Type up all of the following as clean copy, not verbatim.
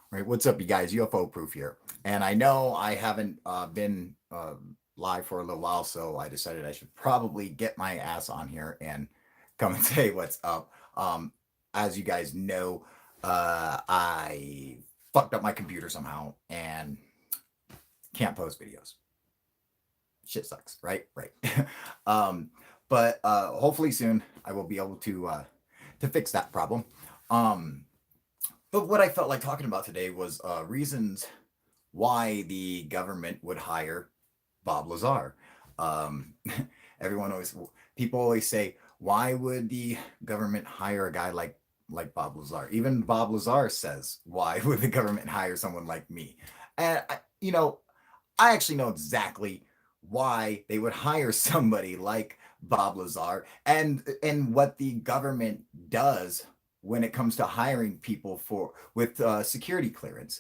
Right, what's up, you guys? UFO Proof here. And I know I haven't been live for a little while, so I decided I should probably get my ass on here and come and say what's up. As you guys know, I fucked up my computer somehow and can't post videos. Shit sucks, right? Right. um, but hopefully soon I will be able to fix that problem. Um, but what I felt like talking about today was reasons why the government would hire Bob Lazar. Um, everyone always, people always say, why would the government hire a guy like Bob Lazar? Even Bob Lazar says, why would the government hire someone like me? And I actually know exactly why they would hire somebody like Bob Lazar and what the government does when it comes to hiring people for with security clearance.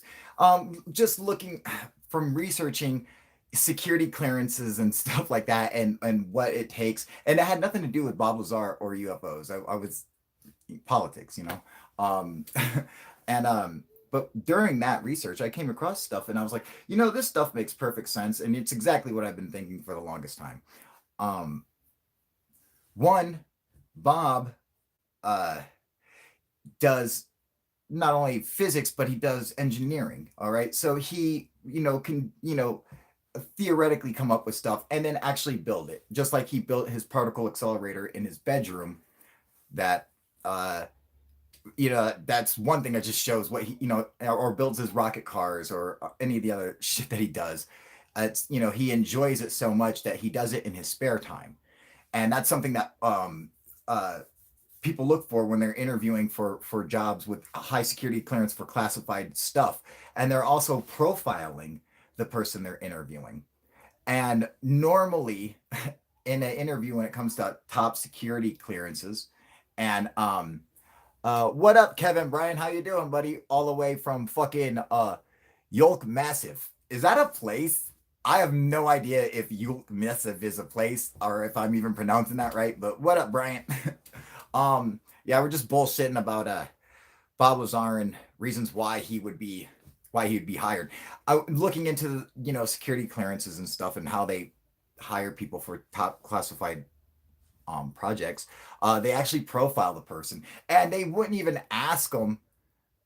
Just looking from researching security clearances and stuff like that and what it takes, and it had nothing to do with Bob Lazar or UFOs. I was politics, um, and but during that research, I came across stuff, and I was like, this stuff makes perfect sense, and it's exactly what I've been thinking for the longest time. Um, One, Bob uh, does not only physics, but he does engineering. All right. So he, can, theoretically come up with stuff and then actually build it. Just like he built his particle accelerator in his bedroom that, that's one thing that just shows what he, or builds his rocket cars or any of the other shit that he does. It's, he enjoys it so much that he does it in his spare time. And that's something that, people look for when they're interviewing for jobs with high security clearance for classified stuff, and they're also profiling the person they're interviewing. And normally in an interview, when it comes to top security clearances, and what up, Kevin Brian, how you doing, buddy? All the way from fucking Yolk Massive. Is that a place? I have no idea if Yolk Massive is a place or if I'm even pronouncing that right, but what up, Brian? Yeah, we're just bullshitting about Bob Lazar and reasons why he'd be hired. Looking into security clearances and stuff and how they hire people for top classified projects. They actually profile the person, and they wouldn't even ask them.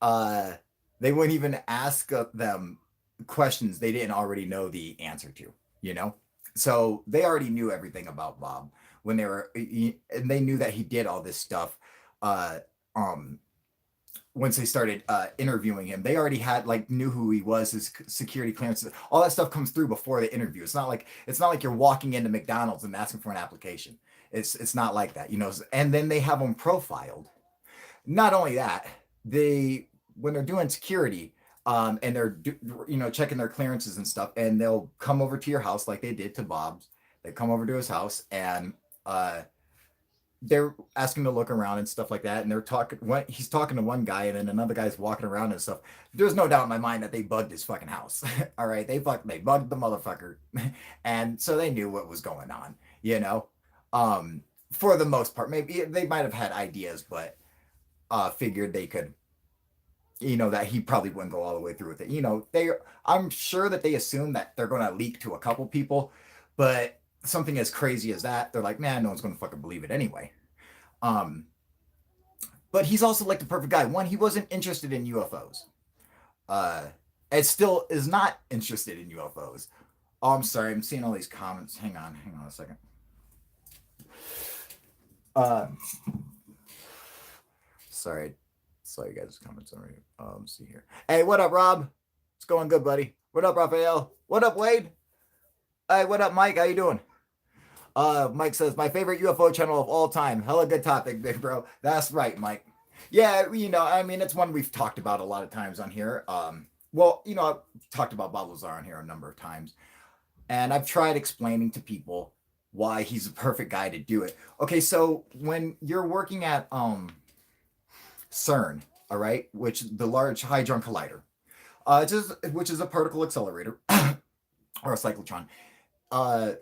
Uh, they wouldn't even ask them questions they didn't already know the answer to. You know, so they already knew everything about Bob when and they knew that he did all this stuff. Uh, um, Once they started interviewing him, they already had knew who he was, his security clearances, all that stuff comes through before the interview. It's not like you're walking into McDonald's and asking for an application. It's not like that, And then they have them profiled. Not only that, they when they're doing security, and they're checking their clearances and stuff, and they'll come over to your house like they did to Bob's. They come over to his house and they're asking to look around and stuff like that, and they're talking. He's talking to one guy, and then another guy's walking around and stuff. There's no doubt in my mind that they bugged his fucking house. All right, they bugged the motherfucker, and so they knew what was going on. For the most part, maybe they might have had ideas, but figured they could. That he probably wouldn't go all the way through with it. I'm sure that they assume that they're going to leak to a couple people, but something as crazy as that, they're like, man, no one's going to fucking believe it anyway. Um, but he's also like the perfect guy. One, he wasn't interested in UFOs. Uh, and still is not interested in UFOs. Oh, I'm sorry. I'm seeing all these comments. Hang on a second. Uh, Sorry. Saw you guys' comments already. Let's see here. Hey, what up, Rob? It's going good, buddy. What up, Raphael? What up, Wade? Hey, what up, Mike? How you doing? Mike says, my favorite UFO channel of all time. Hella good topic, big bro. That's right, Mike. Yeah, I mean, it's one we've talked about a lot of times on here. I've talked about Bob Lazar on here a number of times, and I've tried explaining to people why he's the perfect guy to do it. Okay, so when you're working at CERN, all right, which the Large Hadron Collider, which is a particle accelerator or a cyclotron, uh,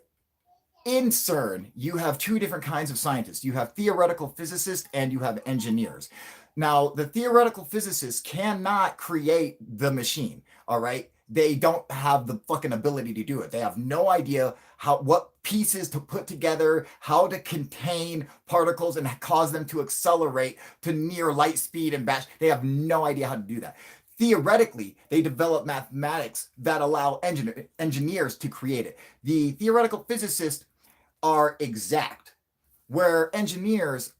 in CERN, you have two different kinds of scientists. You have theoretical physicists and you have engineers. Now, the theoretical physicists cannot create the machine, all right? They don't have the fucking ability to do it. They have no idea what pieces to put together, how to contain particles and cause them to accelerate to near light speed and batch. They have no idea how to do that. Theoretically, they develop mathematics that allow engineers to create it. The theoretical physicists are exact, where engineers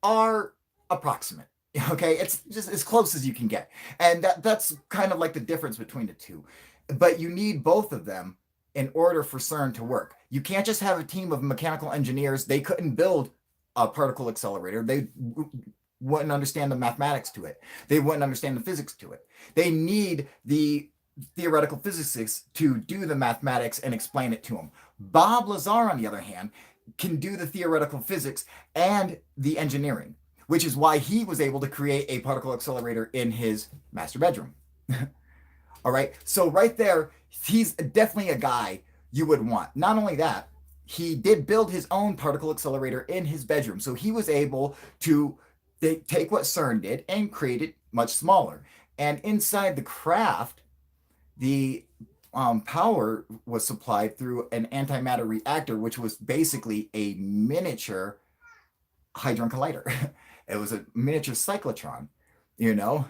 are approximate. Okay, it's just as close as you can get, and that's kind of like the difference between the two. But you need both of them in order for CERN to work. You can't just have a team of mechanical engineers. They couldn't build a particle accelerator. They wouldn't understand the mathematics to it. They wouldn't understand the physics to it. They need the theoretical physicists to do the mathematics and explain it to them. Bob Lazar, on the other hand, can do the theoretical physics and the engineering, which is why he was able to create a particle accelerator in his master bedroom. All right. So right there, he's definitely a guy you would want. Not only that, he did build his own particle accelerator in his bedroom. So he was able to take what CERN did and create it much smaller. And inside the craft, the power was supplied through an antimatter reactor, which was basically a miniature hadron collider. It was a miniature cyclotron, you know?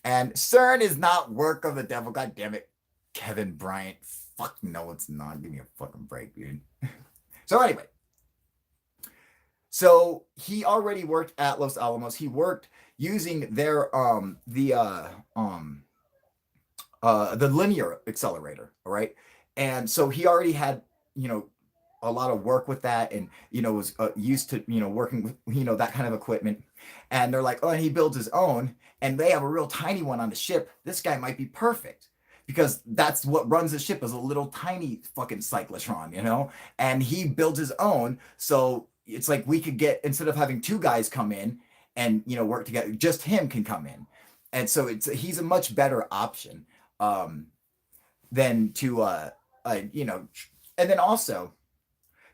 And CERN is not work of the devil. God damn it. Kevin Bryant. Fuck no, it's not. Give me a fucking break, dude. So anyway. So he already worked at Los Alamos. He worked using their the linear accelerator, all right? And so he already had, a lot of work with that, and was used to working with that kind of equipment. And they're like, oh, and he builds his own, and they have a real tiny one on the ship. This guy might be perfect, because that's what runs the ship, is a little tiny fucking cyclotron, and he builds his own. So it's like we could get, instead of having two guys come in and work together, just him can come in. And so he's a much better option than to and then also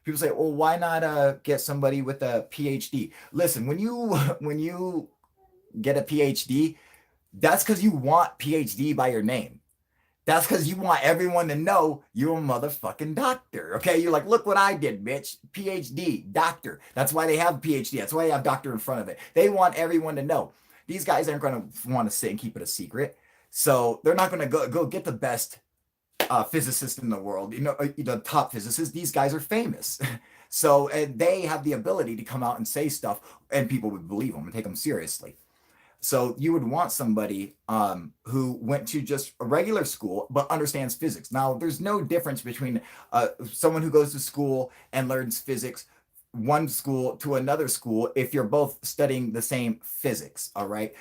people say, well, why not get somebody with a PhD? Listen, when you get a PhD, that's because you want PhD by your name. That's because you want everyone to know you're a motherfucking doctor. Okay, you're like, look what I did, bitch. PhD, doctor. That's why they have PhD. That's why they have doctor in front of it. They want everyone to know. These guys aren't going to want to sit and keep it a secret. So they're not going to go get the best physicist in the world, the top physicists. These guys are famous. So they have the ability to come out and say stuff, and people would believe them and take them seriously. So you would want somebody who went to just a regular school but understands physics. Now, there's no difference between someone who goes to school and learns physics, one school to another school, if you're both studying the same physics, all right?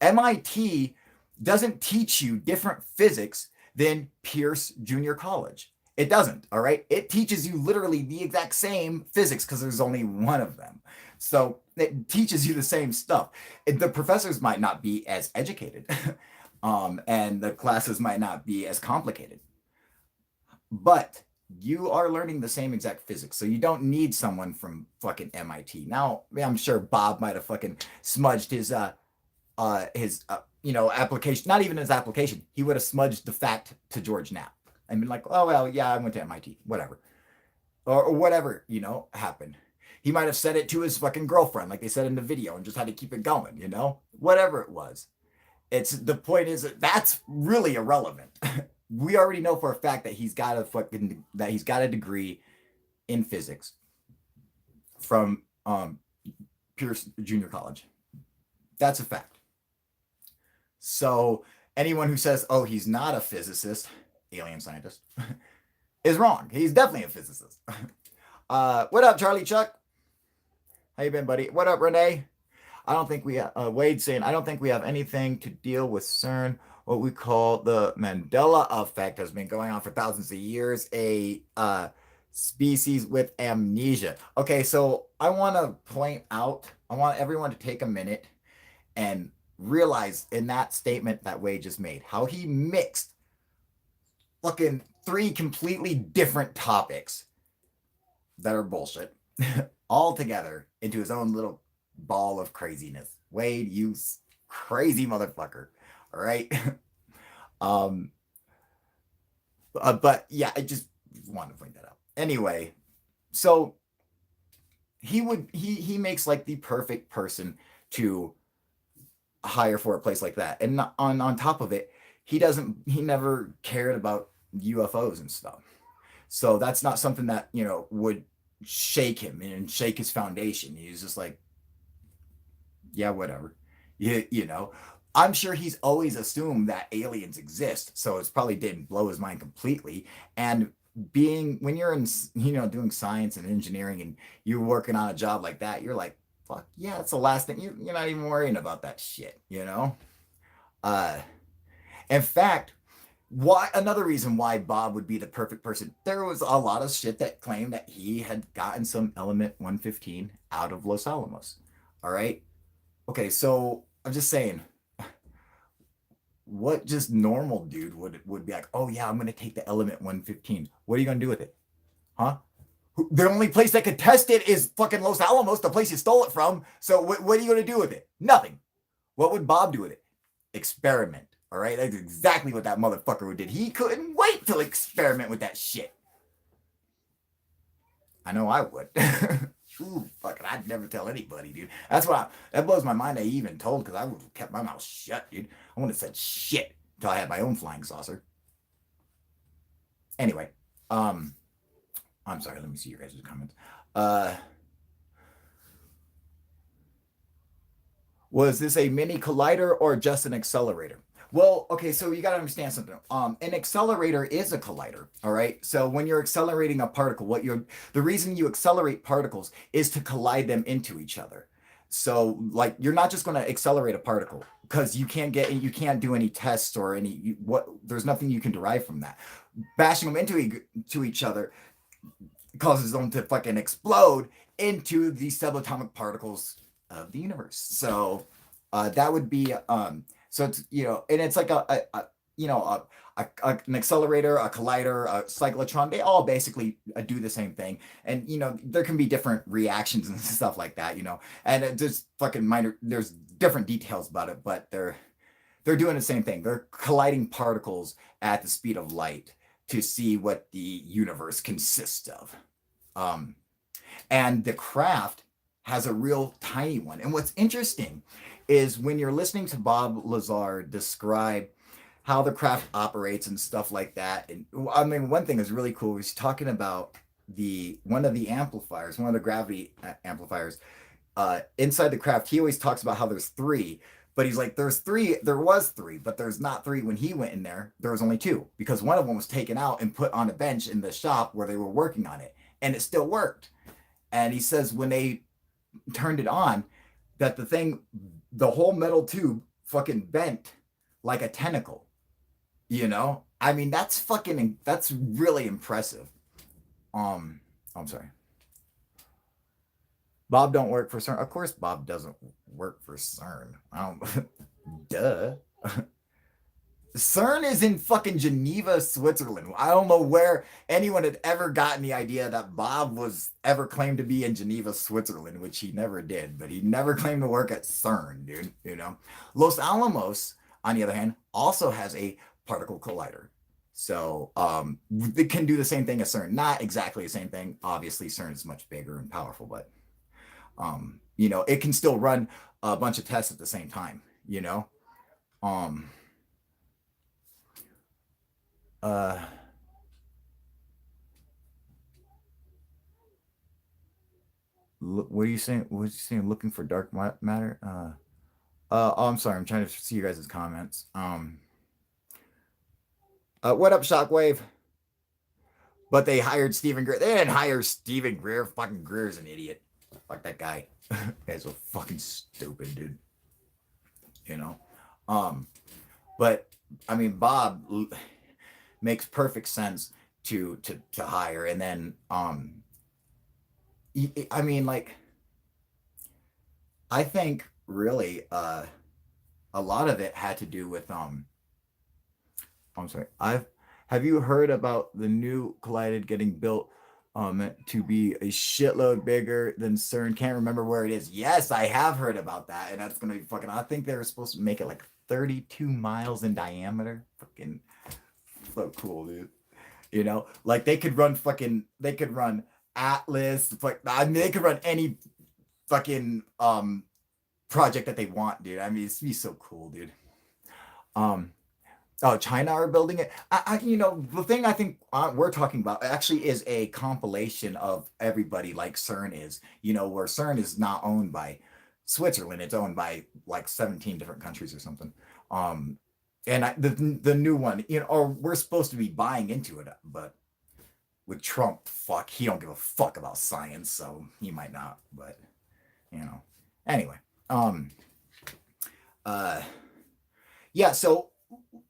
MIT doesn't teach you different physics than Pierce Junior College. It doesn't, all right? It teaches you literally the exact same physics, because there's only one of them. So it teaches you the same stuff. The professors might not be as educated, and the classes might not be as complicated, but you are learning the same exact physics. So you don't need someone from fucking MIT. Now, I'm sure Bob might have fucking smudged his application, not even his application. He would have smudged the fact to George Knapp and been like, oh, well, yeah, I went to MIT, whatever. Or whatever, happened. He might have said it to his fucking girlfriend, like they said in the video, and just had to keep it going, whatever it was. The point is that's really irrelevant. We already know for a fact that he's got a degree in physics from Pierce Junior College. That's a fact. So anyone who says, oh, he's not a physicist, alien scientist, is wrong. He's definitely a physicist. What up, Charlie Chuck? How you been, buddy? What up, Renee? I don't think we Wade saying, I don't think we have anything to deal with CERN. What we call the Mandela effect has been going on for thousands of years. A species with amnesia. Okay, so I want to point out, I want everyone to take a minute and realize in that statement that Wade just made, how he mixed fucking three completely different topics. that are bullshit all together into his own little ball of craziness. Wade, you crazy motherfucker. All right. um, but yeah, I just wanted to point that out. Anyway, so he makes like the perfect person to hire for a place like that. And on top of it, he never cared about UFOs and stuff. So that's not something that, would shake him and shake his foundation. He's just like, yeah, whatever. You know, I'm sure he's always assumed that aliens exist. So it's probably didn't blow his mind completely. And being when you're in, doing science and engineering and you're working on a job like that, you're like, fuck yeah, it's the last thing. You're not even worrying about that shit. Uh, in fact, why another reason why Bob would be the perfect person. There was a lot of shit that claimed that he had gotten some element 115 out of Los Alamos. All right. Okay, so I'm just saying, what just normal dude would be like, oh yeah, I'm gonna take the element 115. What are you gonna do with it? Huh? The only place that could test it is fucking Los Alamos, the place you stole it from. So what are you gonna do with it? Nothing. What would Bob do with it? Experiment. All right, that's exactly what that motherfucker did. He couldn't wait to experiment with that shit. I know I would. Ooh, fucking, I'd never tell anybody, dude. That blows my mind. I even told because I would have kept my mouth shut, dude. I wouldn't have said shit until I had my own flying saucer. Anyway, I'm sorry. Let me see your guys' comments. Uh, was this a mini collider or just an accelerator? Well, okay, so you got to understand something. An accelerator is a collider, all right? So when you're accelerating a particle, the reason you accelerate particles is to collide them into each other. So like you're not just going to accelerate a particle because you can't do any tests or there's nothing you can derive from that. Bashing them into each other causes them to fucking explode into the subatomic particles of the universe. So that would be so it's and it's like an accelerator, a collider, a cyclotron. They all basically do the same thing, and there can be different reactions and stuff like that. And it just fucking minor. There's different details about it, but they're doing the same thing. They're colliding particles at the speed of light to see what the universe consists of. And the craft has a real tiny one. And what's interesting is when you're listening to Bob Lazar describe how the craft operates and stuff like that. And I mean, one thing is really cool. He's talking about one of the amplifiers, one of the gravity amplifiers inside the craft. He always talks about how there's three, but he's like, there was three, but there's not three. When he went in there was only two because one of them was taken out and put on a bench in the shop where they were working on it, and it still worked. And he says when they turned it on, that the whole metal tube fucking bent like a tentacle. I mean, that's really impressive. I'm sorry. Bob don't work for CERN. Of course, Bob doesn't work for CERN. I don't. Duh. CERN is in fucking Geneva, Switzerland. I don't know where anyone had ever gotten the idea that Bob was ever claimed to be in Geneva, Switzerland, which he never did, but he never claimed to work at CERN, dude. Los Alamos, on the other hand, also has a particle collider. So it can do the same thing as CERN. Not exactly the same thing. Obviously, CERN is much bigger and powerful, but it can still run a bunch of tests at the same time, what are you saying? What are you saying? Looking for dark matter? Oh, I'm sorry. I'm trying to see you guys' comments. What up, Shockwave? But they hired Stephen Greer. They didn't hire Stephen Greer. Fucking Greer's an idiot. Fuck that guy. That guy's so fucking stupid, dude. But I mean, Bob makes perfect sense to hire, and then I mean, like, I think really a lot of it had to do with I'm sorry. Have you heard about the new collider getting built to be a shitload bigger than CERN. Can't remember where it is. Yes, I have heard about that, and that's gonna be fucking. I think they were supposed to make it like 32 miles in diameter. Fucking so cool, dude. You know, like they could run fucking. They could run Atlas. Like I mean, they could run any fucking project that they want, dude. I mean, it's be so cool, dude. Um, Oh, China are building it. You know, the thing I think we're talking about actually is a compilation of everybody like CERN is, you know, where CERN is not owned by Switzerland. It's owned by like 17 different countries or something. Um, and the new one, you know, or we're supposed to be buying into it, but with Trump, fuck, he don't give a fuck about science, so he might not, but you know. Anyway, um, uh, yeah, so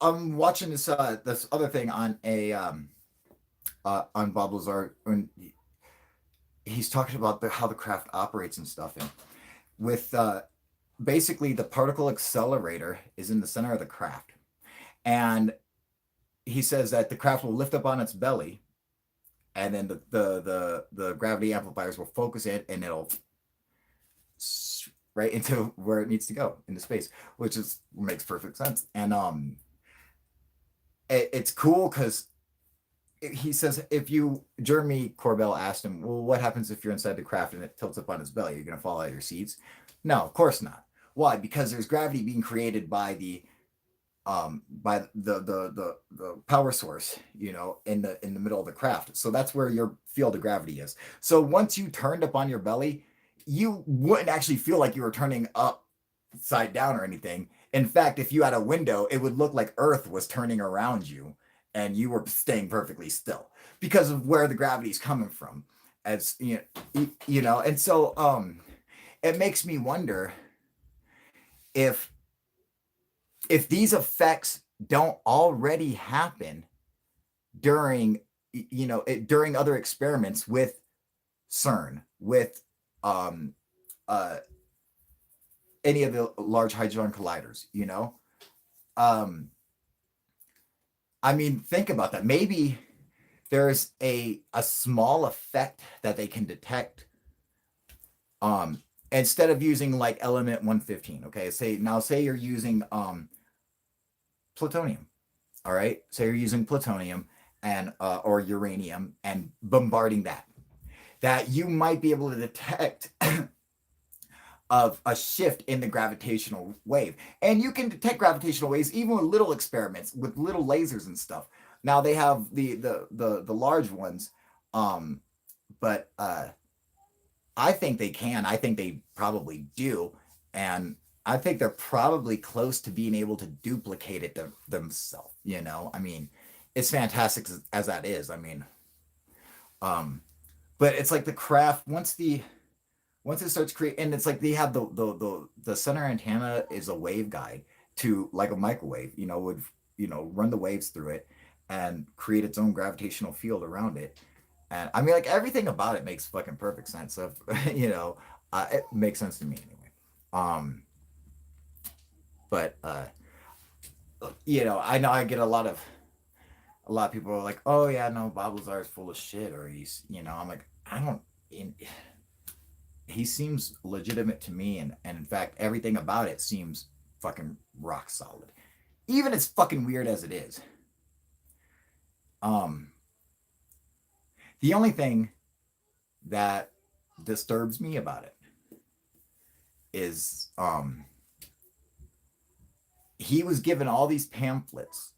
I'm watching this other thing on a on Bob Lazar, and he's talking about how the craft operates and stuff, and with basically the particle accelerator is in the center of the craft, and he says that the craft will lift up on its belly, and then the gravity amplifiers will focus it, and it'll right into where it needs to go into space, which is makes perfect sense, and it's cool because he says if you Jeremy Corbell asked him, well, what happens if you're inside the craft and it tilts up on its belly? You're gonna fall out of your seats? No, of course not. Why? Because there's gravity being created by the power source, you know, in the middle of the craft. So that's where your field of gravity is. So once you turned up on your belly, you wouldn't actually feel like you were turning upside down or anything. In fact, if you had a window, it would look like Earth was turning around you and you were staying perfectly still because of where the gravity is coming from. As you know, and so it makes me wonder if these effects don't already happen during during other experiments with CERN, with um, uh, any of the large hadron colliders, you know. um, I mean, think about that. Maybe there's a small effect that they can detect, um, instead of using like element 115. Okay, say you're using plutonium. All right, so you're using plutonium and or uranium and bombarding that you might be able to detect of a shift in the gravitational wave. And you can detect gravitational waves even with little experiments, with little lasers and stuff. Now they have the large ones, um, but I think they can. I think they probably do, and I think they're probably close to being able to duplicate it themselves. You know, I mean, it's fantastic as that is. I mean, um, but it's like the craft once it starts creating, and it's like they have the center antenna is a waveguide to like a microwave, you know, would run the waves through it and create its own gravitational field around it. And I mean, like everything about it makes fucking perfect sense. Of you know, it makes sense to me anyway. Um, but you know, I know I get a lot of people are like, oh yeah, no, Bob Lazar is full of shit, or he's, you know, I'm like, I don't. He seems legitimate to me, and in fact, everything about it seems fucking rock solid, even as fucking weird as it is. Um, the only thing that disturbs me about it is he was given all these pamphlets.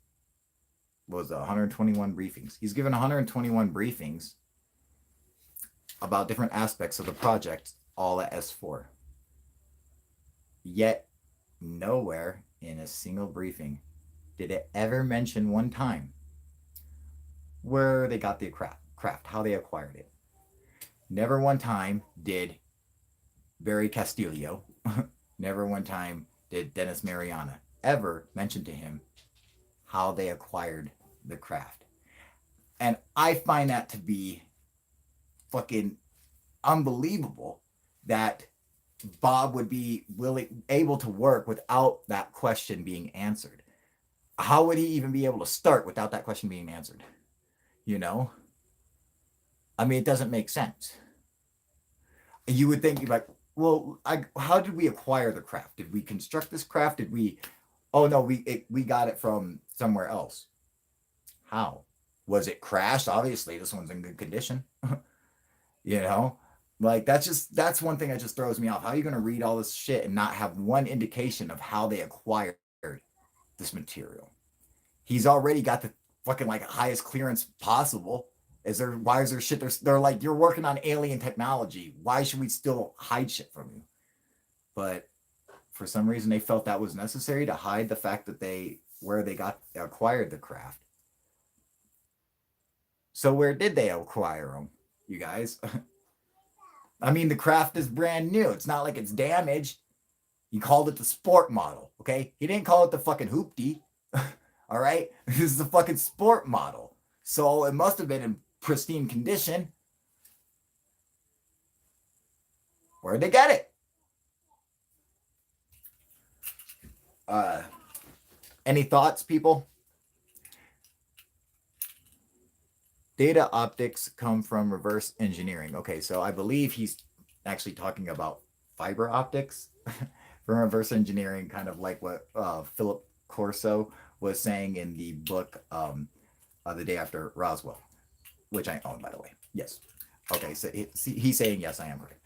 Was 121 briefings. He's given 121 briefings about different aspects of the project, all at S4. Yet nowhere in a single briefing did it ever mention one time where they got the craft, how they acquired it. Never one time did Barry Castillo, never one time did Dennis Mariana ever mention to him how they acquired the craft. And I find that to be fucking unbelievable that Bob would be able to work without that question being answered. How would he even be able to start without that question being answered? You know? I mean, it doesn't make sense. You would think, you're like, well, how did we acquire the craft? Did we construct this craft? Did we? Oh no, we got it from somewhere else. How? Was it crashed? Obviously, this one's in good condition. you know, like that's one thing that just throws me off. How are you going to read all this shit and not have one indication of how they acquired this material? He's already got the fucking like highest clearance possible. Is there? Why is there shit? They're like, you're working on alien technology. Why should we still hide shit from you? But for some reason, they felt that was necessary to hide the fact that where they got acquired the craft. So where did they acquire them, you guys? I mean, the craft is brand new. It's not like it's damaged. He called it the sport model, okay? He didn't call it the fucking hoopty. All right? This is the fucking sport model. So it must have been in pristine condition. Where'd they get it? Any thoughts, people? Data optics come from reverse engineering. Okay, so I believe he's actually talking about fiber optics from reverse engineering, kind of like what Philip Corso was saying in the book The Day After Roswell, which I own, by the way. Yes. Okay, so he's saying yes, I am correct.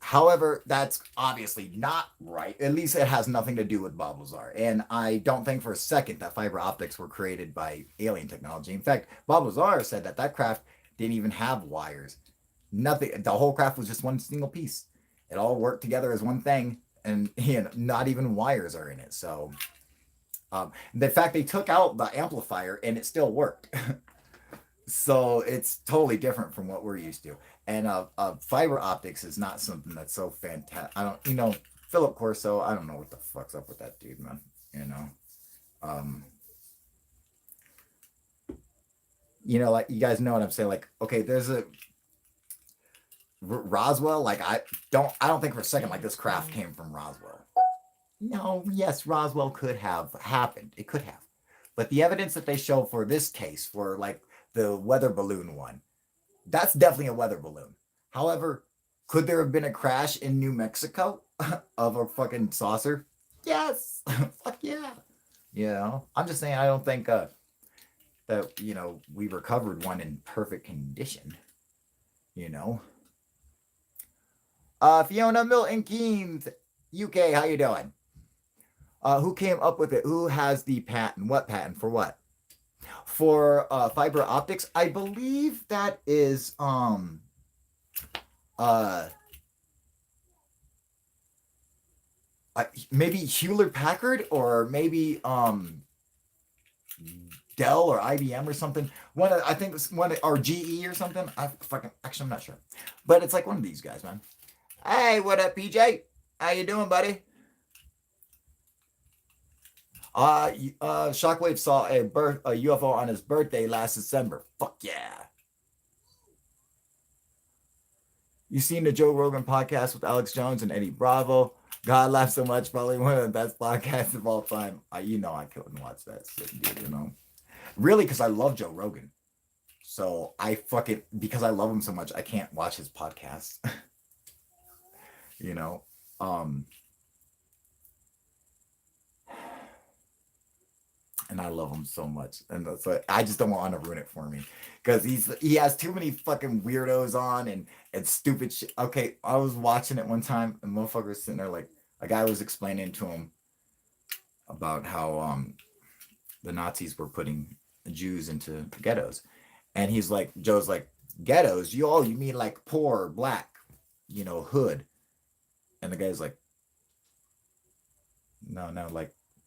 However, that's obviously not right. At least it has nothing to do with Bob Lazar. And I don't think for a second that fiber optics were created by alien technology. In fact, Bob Lazar said that craft didn't even have wires. Nothing. The whole craft was just one single piece. It all worked together as one thing, and not even wires are in it. So, the fact they took out the amplifier and it still worked. So it's totally different from what we're used to. And fiber optics is not something that's so fantastic. I don't, Philip Corso, I don't know what the fuck's up with that dude, man. Like, you guys know what I'm saying. Like, okay, there's a Roswell. Like, I don't think for a second like this craft came from Roswell. No, yes, Roswell could have happened. It could have, but the evidence that they show for this case, for like the weather balloon one, that's definitely a weather balloon. However, could there have been a crash in New Mexico of a fucking saucer? Yes. Fuck yeah. I'm just saying, I don't think that we recovered one in perfect condition. Fiona Milton Keynes, UK, how you doing? Who came up with it? Who has the patent? What patent for what? For fiber optics, I believe that is maybe Hewlett Packard, or maybe Dell or IBM or something. I think it's one, or GE or something. Actually, I'm not sure, but it's like one of these guys, man. Hey, what up, PJ? How you doing, buddy? Shockwave saw a UFO on his birthday last December. Fuck yeah. You seen the Joe Rogan podcast with Alex Jones and Eddie Bravo? God laughed so much, probably one of the best podcasts of all time. I couldn't watch that shit, dude, Really, because I love Joe Rogan. So because I love him so much, I can't watch his podcast. And I love him so much, and so I just don't want to ruin it for me, because he has too many fucking weirdos on and stupid shit. Okay, I was watching it one time, and motherfucker was sitting there, like, a guy was explaining to him about how the Nazis were putting Jews into ghettos, and Joe's like, ghettos? You mean like poor, black, hood? And the guy's like, no,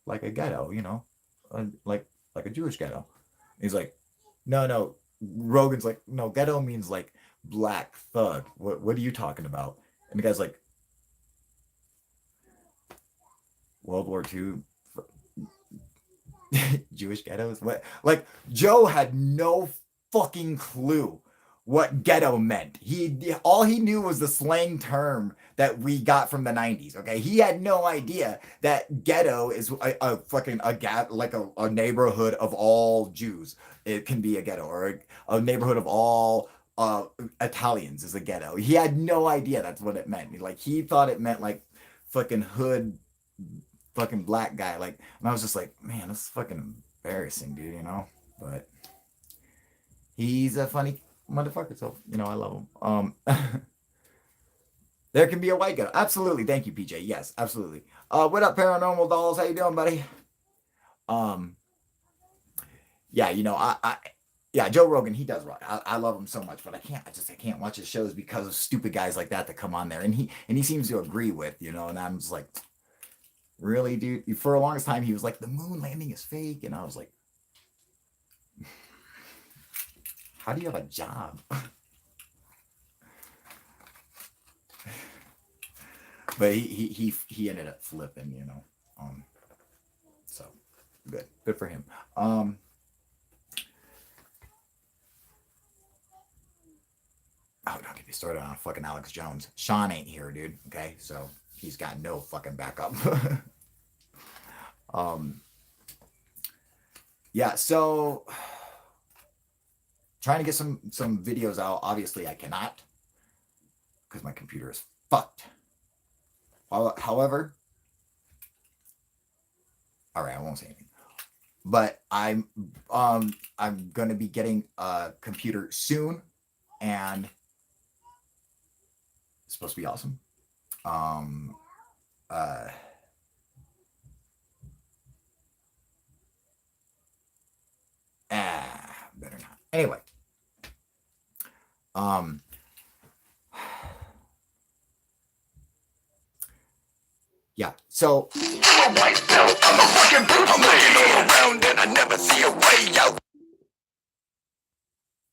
like a ghetto, like a Jewish ghetto. He's like, no. Rogan's like, no, ghetto means like black thug. What are you talking about? And the guy's like, World War II Jewish ghettos? What? Like, Joe had no fucking clue what ghetto meant. All he knew was the slang term that we got from the 90s. Okay, he had no idea that ghetto is a fucking a neighborhood of all Jews. It can be a ghetto, or a neighborhood of all Italians is a ghetto. He had no idea that's what it meant. Like he thought it meant like fucking hood, fucking black guy. Like, and I was just like, man, this is fucking embarrassing, dude. You know, but he's a funny motherfucker. So I love him. There can be a white ghetto. Absolutely. Thank you, PJ. Yes, absolutely. What up, Paranormal Dolls? How you doing, buddy? Yeah, yeah, Joe Rogan, he does rock. I love him so much, but I can't watch his shows because of stupid guys like that come on there, and he seems to agree with, and I'm just like, really, dude? For the longest time, he was like, the moon landing is fake, and I was like, how do you have a job? But he ended up flipping, so good for him. Oh, don't get me started on fucking Alex Jones. Sean ain't here, dude. Okay, so he's got no fucking backup. Yeah, so trying to get some videos out. Obviously, I cannot because my computer is fucked. However, all right, I won't say anything. But I'm gonna be getting a computer soon, and it's supposed to be awesome. Better not. Anyway, yeah. So I'm a fucking brute. I'm looking all around and I never see a way out.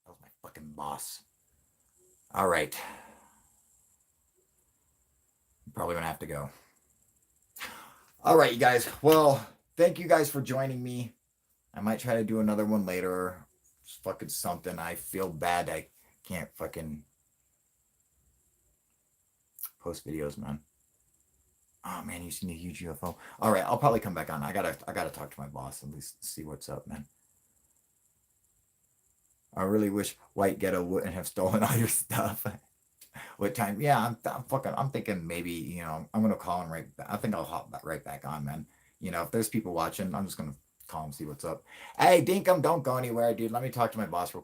That was my fucking boss. All right. I'm probably gonna have to go. All right, you guys. Well, thank you guys for joining me. I might try to do another one later. It's fucking something. I feel bad I can't fucking post videos, man. Oh man, you seen a huge UFO. All right, I'll probably come back on. I gotta talk to my boss and at least see what's up, man. I really wish White Ghetto wouldn't have stolen all your stuff. What time? Yeah, I'm thinking maybe, I'm gonna call him right back. I think I'll hop right back on, man. If there's people watching, I'm just gonna call him, see what's up. Hey, Dinkum, don't go anywhere, dude. Let me talk to my boss real